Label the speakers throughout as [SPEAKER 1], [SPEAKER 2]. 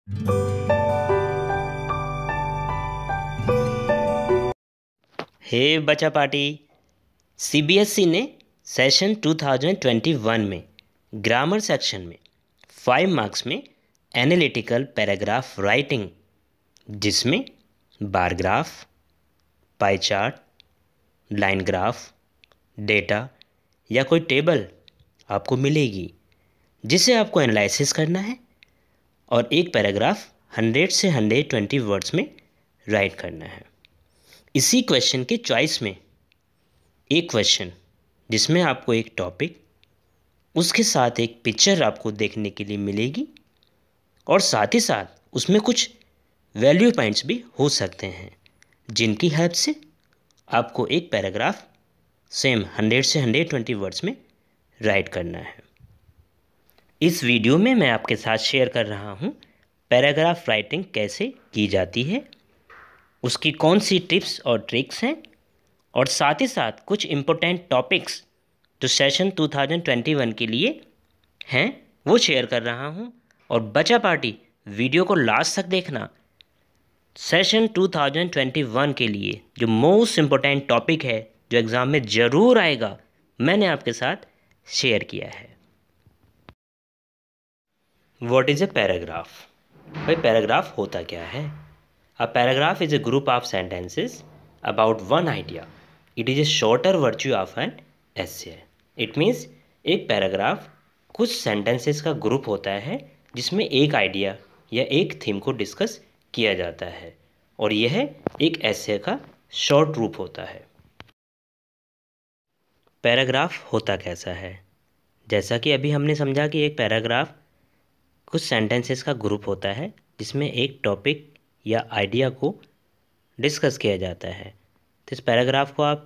[SPEAKER 1] हे बच्चा party. CBSE ने session 2021 में ग्रामर सेक्शन में 5 मार्क्स में एनालिटिकल पैराग्राफ राइटिंग, जिसमें bar graph, pie chart, line graph, data या कोई टेबल आपको मिलेगी जिसे आपको एनालिसिस करना है और एक पैराग्राफ 100 से 120 वर्ड्स में राइट करना है। इसी क्वेश्चन के चॉइस में एक क्वेश्चन जिसमें आपको एक टॉपिक, उसके साथ एक पिक्चर आपको देखने के लिए मिलेगी और साथ ही साथ उसमें कुछ वैल्यू पॉइंट्स भी हो सकते हैं जिनकी हेल्प से आपको एक पैराग्राफ सेम 100 से 120 वर्ड्स में राइट करना है। इस वीडियो में मैं आपके साथ शेयर कर रहा हूँ पैराग्राफ राइटिंग कैसे की जाती है, उसकी कौन सी टिप्स और ट्रिक्स हैं, और साथ ही साथ कुछ इम्पोर्टेंट टॉपिक्स जो सेशन 2021 के लिए हैं वो शेयर कर रहा हूं। और बच्चा पार्टी वीडियो को लास्ट तक देखना। सेशन 2021 के लिए जो मोस्ट इम्पोर्टेंट टॉपिक है जो एग्ज़ाम में ज़रूर आएगा, मैंने आपके साथ शेयर किया है। What is a paragraph? भाई पैराग्राफ होता क्या है? A paragraph is a group of sentences about one idea. It is a shorter virtue of an essay. It means एक पैराग्राफ कुछ सेंटेंसेस का ग्रुप होता है जिसमें एक आइडिया या एक थीम को डिस्कस किया जाता है और यह एक एसे का शॉर्ट रूप होता है। पैराग्राफ होता कैसा है? जैसा कि अभी हमने समझा कि एक पैराग्राफ कुछ सेंटेंसेस का ग्रुप होता है जिसमें एक टॉपिक या आइडिया को डिस्कस किया जाता है। तो इस पैराग्राफ को आप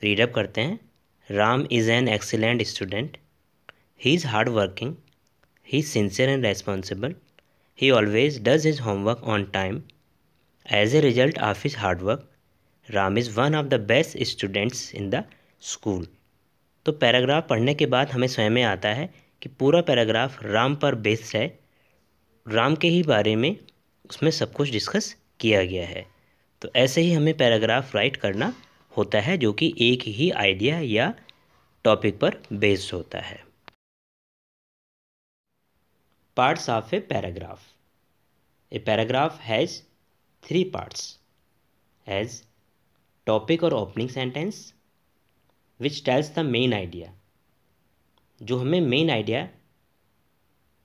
[SPEAKER 1] रीडअप करते हैं। Ram is an excellent student, he is hard working, he is sincere and responsible, he always does his homework on time. As a result of his hard work, Ram is one of the best students in the school. तो paragraph पढ़ने के बाद हमें समझ में आता है कि पूरा पैराग्राफ राम पर बेस्ड है, राम के ही बारे में उसमें सब कुछ डिस्कस किया गया है। तो ऐसे ही हमें पैराग्राफ राइट करना होता है जो कि एक ही आइडिया या टॉपिक पर बेस्ड होता है। Parts of a paragraph. A paragraph has 3 parts as topic और opening sentence which tells the main idea, जो हमें मेन आइडिया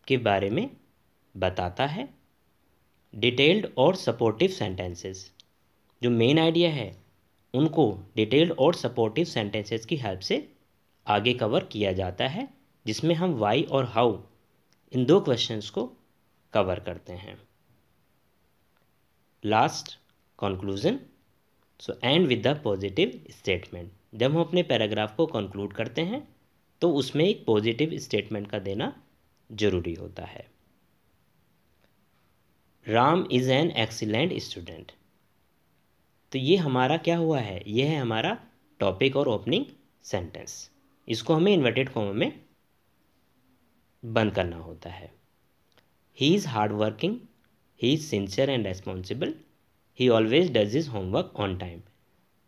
[SPEAKER 1] के बारे में बताता है। डिटेल्ड और सपोर्टिव सेंटेंसेस, जो मेन आइडिया है उनको डिटेल्ड और सपोर्टिव सेंटेंसेस की हेल्प से आगे कवर किया जाता है, जिसमें हम वाई और हाउ इन 2 क्वेश्चंस को कवर करते हैं। Last conclusion. So and with the positive statement. जब हम अपने पैराग्राफ को कंक्लूड करते हैं तो उसमें एक पॉजिटिव स्टेटमेंट का देना जरूरी होता है। Ram is an excellent student. तो ये हमारा क्या हुआ है? ये है हमारा टॉपिक और ओपनिंग सेंटेंस। इसको हमें इन्वर्टेड कॉमा में बंद करना होता है। ही is hard working, he is sincere and responsible, he always does his homework on time.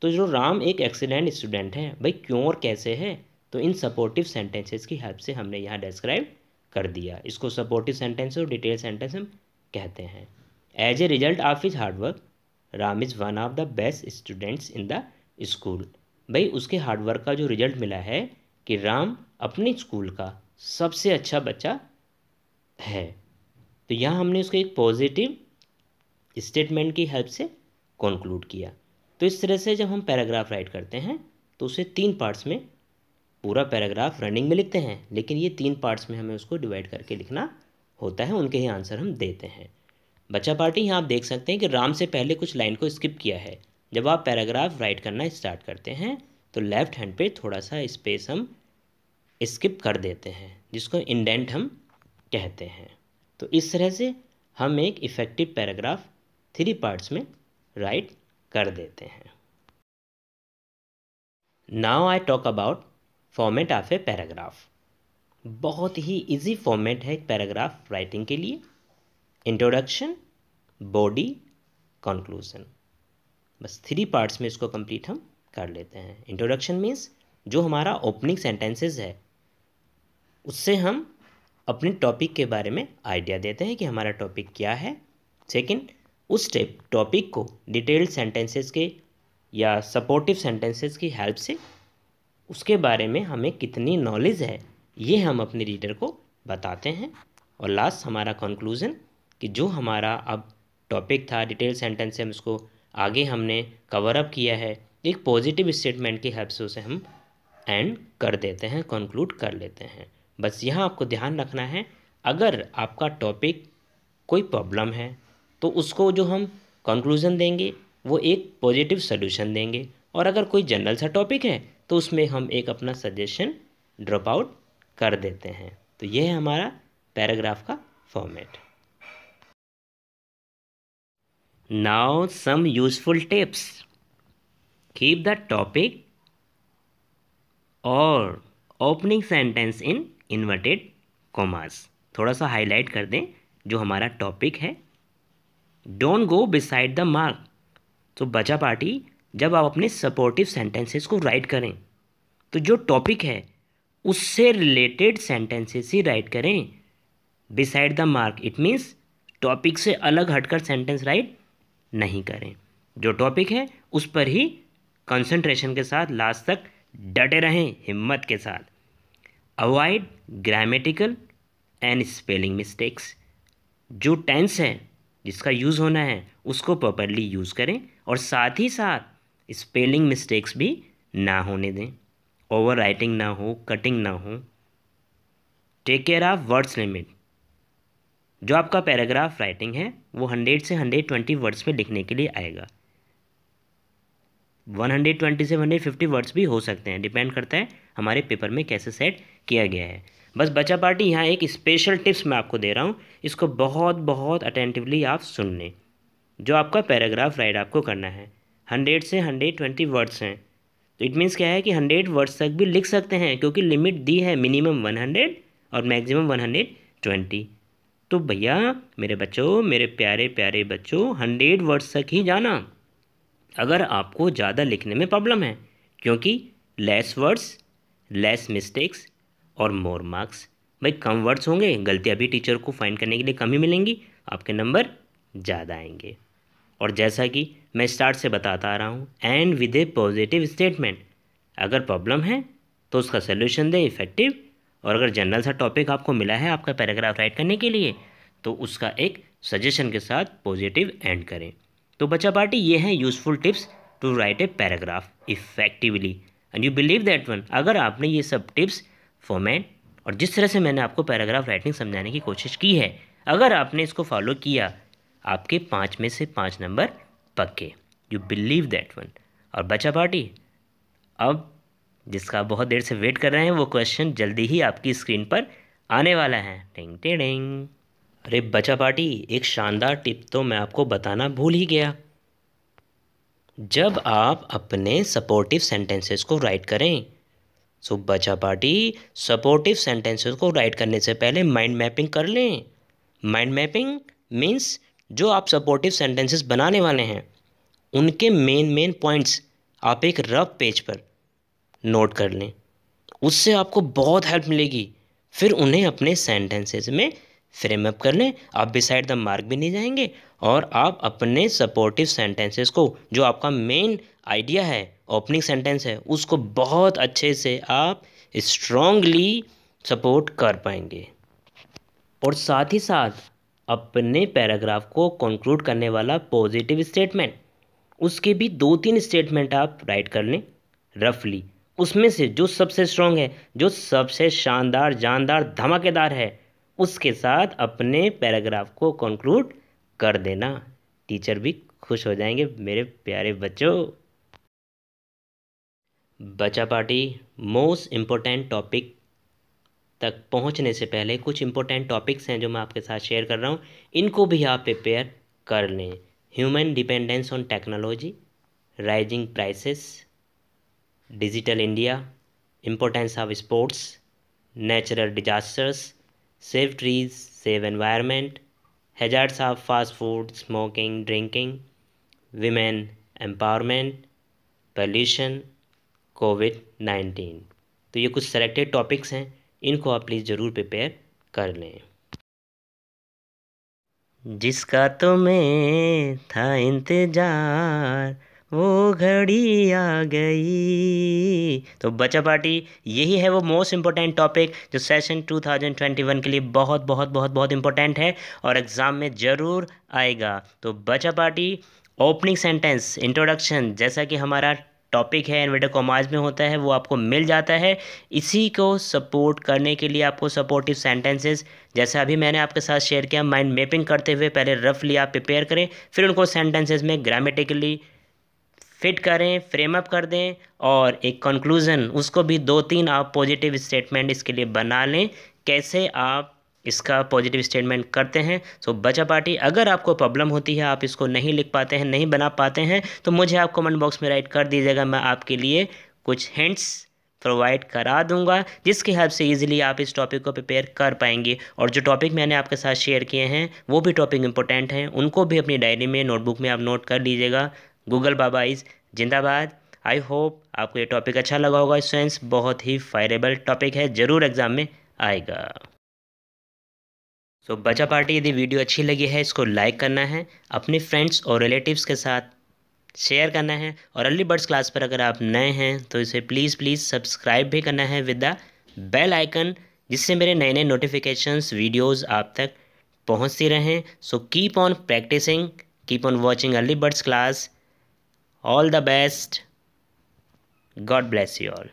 [SPEAKER 1] तो जो राम एक एक्सीलेंट स्टूडेंट है, भाई क्यों और कैसे है? तो इन सपोर्टिव सेंटेंसेस की हेल्प से हमने यहाँ डिस्क्राइब कर दिया। इसको सपोर्टिव सेंटेंस और डिटेल सेंटेंस हम कहते हैं। As a result of his hard work, Ram is one of the best students in the school. भाई उसके हार्डवर्क का जो रिजल्ट मिला है कि राम अपने स्कूल का सबसे अच्छा बच्चा है। तो यहाँ हमने उसको एक पॉजिटिव स्टेटमेंट की हेल्प से कंक्लूड किया। तो इस तरह से जब हम पैराग्राफ राइट करते हैं तो उसे 3 पार्ट्स में, पूरा पैराग्राफ रनिंग में लिखते हैं लेकिन ये 3 पार्ट्स में हमें उसको डिवाइड करके लिखना होता है। उनके ही आंसर हम देते हैं। बच्चा पार्टी यहाँ आप देख सकते हैं कि राम से पहले कुछ लाइन को स्किप किया है। जब आप पैराग्राफ राइट करना स्टार्ट करते हैं तो लेफ्ट हैंड पे थोड़ा सा स्पेस हम स्किप कर देते हैं, जिसको इंडेंट हम कहते हैं। तो इस तरह से हम एक इफ़ेक्टिव पैराग्राफ 3 पार्ट्स में राइट कर देते हैं। Now I talk about format of a paragraph. बहुत ही इजी फॉर्मेट है एक पैराग्राफ राइटिंग के लिए। Introduction, body, conclusion. बस 3 पार्ट्स में इसको कंप्लीट हम कर लेते हैं। इंट्रोडक्शन मीन्स जो हमारा ओपनिंग सेंटेंसेस है उससे हम अपने टॉपिक के बारे में आइडिया देते हैं कि हमारा टॉपिक क्या है। सेकंड, उस टॉपिक को डिटेल्ड सेंटेंसेस के या सपोर्टिव सेंटेंसेस की हेल्प से उसके बारे में हमें कितनी नॉलेज है ये हम अपने रीडर को बताते हैं। और लास्ट हमारा कंक्लूजन कि जो हमारा अब टॉपिक था डिटेल सेंटेंस से हम उसको आगे हमने कवर अप किया है, एक पॉजिटिव स्टेटमेंट की हेल्प से उसे हम एंड कर देते हैं, कंक्लूड कर लेते हैं। बस यहाँ आपको ध्यान रखना है, अगर आपका टॉपिक कोई प्रॉब्लम है तो उसको जो हम कंक्लूजन देंगे वो एक पॉजिटिव सोल्यूशन देंगे, और अगर कोई जनरल सा टॉपिक है तो उसमें हम एक अपना सजेशन ड्रॉप आउट कर देते हैं। तो ये है हमारा पैराग्राफ का format. Now some useful tips. Keep the topic और opening sentence in inverted commas. थोड़ा सा हाईलाइट कर दें जो हमारा टॉपिक है। Don't go beside the mark. तो बचा पार्टी, जब आप अपने सपोर्टिव सेंटेंसेस को राइट करें तो जो टॉपिक है उससे रिलेटेड सेंटेंसेस ही राइट करें। Beside the mark it means topic से अलग हटकर सेंटेंस राइट नहीं करें। जो टॉपिक है उस पर ही कंसंट्रेशन के साथ लास्ट तक डटे रहें, हिम्मत के साथ। Avoid grammatical and spelling mistakes. जो टेंस है जिसका यूज़ होना है उसको प्रॉपरली यूज़ करें, और साथ ही साथ स्पेलिंग मिस्टेक्स भी ना होने दें। ओवर राइटिंग ना हो, कटिंग ना हो। Take care of words limit. जो आपका पैराग्राफ राइटिंग है वो 100 से 120 वर्ड्स में लिखने के लिए आएगा। 120 से 150 वर्ड्स भी हो सकते हैं, डिपेंड करता है हमारे पेपर में कैसे सेट किया गया है। बस बचा पार्टी, यहाँ एक स्पेशल टिप्स मैं आपको दे रहा हूँ, इसको बहुत बहुत अटेंटिवली आप सुन लें। जो आपका पैराग्राफ राइट आपको करना है 100 से 120 वर्ड्स हैं, तो इट मीन्स क्या है कि 100 वर्ड्स तक भी लिख सकते हैं, क्योंकि लिमिट दी है मिनिमम 100 और मैक्सिमम 120। तो भैया मेरे बच्चों, मेरे प्यारे प्यारे बच्चों, 100 वर्ड्स तक ही जाना अगर आपको ज़्यादा लिखने में प्रॉब्लम है, क्योंकि लेस वर्ड्स लेस मिस्टेक्स और मोर मार्क्स। भाई कम वर्ड्स होंगे, गलतियाँ भी टीचर को फाइंड करने के लिए कम ही मिलेंगी, आपके नंबर ज़्यादा आएंगे। और जैसा कि मैं स्टार्ट से बताता आ रहा हूँ, and with A positive statement. अगर प्रॉब्लम है तो उसका सोल्यूशन दे इफेक्टिव, और अगर जनरल सा टॉपिक आपको मिला है आपका पैराग्राफ राइट करने के लिए तो उसका एक सजेशन के साथ पॉजिटिव एंड करें। तो बच्चा पार्टी, ये हैं useful tips to write a paragraph effectively, and you believe that one. अगर आपने ये सब टिप्स फॉर्मेट और जिस तरह से मैंने आपको पैराग्राफ राइटिंग समझाने की कोशिश की है, अगर आपने इसको फॉलो किया, आपके 5 में से 5 नंबर पक्के। You believe that one. और बच्चा पार्टी, अब जिसका बहुत देर से वेट कर रहे हैं वो क्वेश्चन जल्दी ही आपकी स्क्रीन पर आने वाला है। टिंग टिंग। अरे बच्चा पार्टी, एक शानदार टिप तो मैं आपको बताना भूल ही गया। जब आप अपने सपोर्टिव सेंटेंसेस को राइट करें, सो बच्चा पार्टी सपोर्टिव सेंटेंसेस को राइट करने से पहले माइंड मैपिंग कर लें। माइंड मैपिंग मीन्स जो आप सपोर्टिव सेंटेंसेस बनाने वाले हैं उनके मेन पॉइंट्स आप एक रफ पेज पर नोट कर लें, उससे आपको बहुत हेल्प मिलेगी। फिर उन्हें अपने सेंटेंसेस में फ्रेम अप कर लें। आप बिसाइड द मार्क भी नहीं जाएंगे, और आप अपने सपोर्टिव सेंटेंसेस को, जो आपका मेन आइडिया है, ओपनिंग सेंटेंस है, उसको बहुत अच्छे से आप स्ट्रांगली सपोर्ट कर पाएंगे। और साथ ही साथ अपने पैराग्राफ को कंक्लूड करने वाला पॉजिटिव स्टेटमेंट, उसके भी 2-3 स्टेटमेंट आप राइट कर लें रफली। उसमें से जो सबसे स्ट्रांग है, जो सबसे शानदार, जानदार, धमाकेदार है, उसके साथ अपने पैराग्राफ को कंक्लूड कर देना। टीचर भी खुश हो जाएंगे मेरे प्यारे बच्चों। बच्चा पार्टी, मोस्ट इम्पोर्टेंट टॉपिक तक पहुंचने से पहले कुछ इम्पोर्टेंट टॉपिक्स हैं जो मैं आपके साथ शेयर कर रहा हूं, इनको भी आप प्रिपेयर कर लें। Human dependence on technology, rising prices, digital India, importance of sports, natural disasters, save trees save environment, hazards of fast food, smoking, drinking, women empowerment, pollution, कोविड-19। तो ये कुछ सेलेक्टेड टॉपिक्स हैं, इनको आप प्लीज़ ज़रूर प्रिपेयर कर लें। जिसका तुम्हें था इंतजार वो घड़ी आ गई। तो बच्चा पार्टी, यही है वो मोस्ट इम्पोर्टेंट टॉपिक जो सेशन 2021 के लिए बहुत बहुत बहुत बहुत इम्पोर्टेंट है और एग्ज़ाम में ज़रूर आएगा। तो बच्चा पार्टी, ओपनिंग सेंटेंस, इंट्रोडक्शन, जैसा कि हमारा टॉपिक है इन्वर्टेड कॉमास में होता है, वो आपको मिल जाता है। इसी को सपोर्ट करने के लिए आपको सपोर्टिव सेंटेंसेस, जैसा अभी मैंने आपके साथ शेयर किया, माइंड मैपिंग करते हुए पहले रफली आप प्रिपेयर करें, फिर उनको सेंटेंसेस में ग्रामेटिकली फिट करें, फ्रेम अप कर दें और एक कंक्लूज़न, उसको भी 2-3 आप पॉजिटिव स्टेटमेंट इसके लिए बना लें। कैसे आप इसका पॉजिटिव स्टेटमेंट करते हैं। सो बच्चा पार्टी, अगर आपको प्रॉब्लम होती है, आप इसको नहीं लिख पाते हैं, नहीं बना पाते हैं, तो मुझे आप कमेंट बॉक्स में राइट कर दीजिएगा। मैं आपके लिए कुछ हिंट्स प्रोवाइड करा दूंगा जिसकी हेल्प से इजीली आप इस टॉपिक को प्रिपेयर कर पाएंगे। और जो टॉपिक मैंने आपके साथ शेयर किए हैं वो भी टॉपिक इंपॉर्टेंट हैं, उनको भी अपनी डायरी में, नोटबुक में आप नोट कर लीजिएगा। गूगल बाबा इज़ जिंदाबाद। आई होप आपको ये टॉपिक अच्छा लगा होगा स्टूडेंट्स, बहुत ही फायदेबल टॉपिक है, ज़रूर एग्ज़ाम में आएगा। सो बच्चा पार्टी, यदि वीडियो अच्छी लगी है इसको लाइक करना है, अपने फ्रेंड्स और रिलेटिव्स के साथ शेयर करना है, और अर्ली बर्ड्स क्लास पर अगर आप नए हैं तो इसे प्लीज़ प्लीज़ सब्सक्राइब भी करना है विद द बेल आइकन, जिससे मेरे नए नए नोटिफिकेशंस वीडियोस आप तक पहुंचती रहें। So keep on practising, keep on watching early birds class. All the best, God bless you all.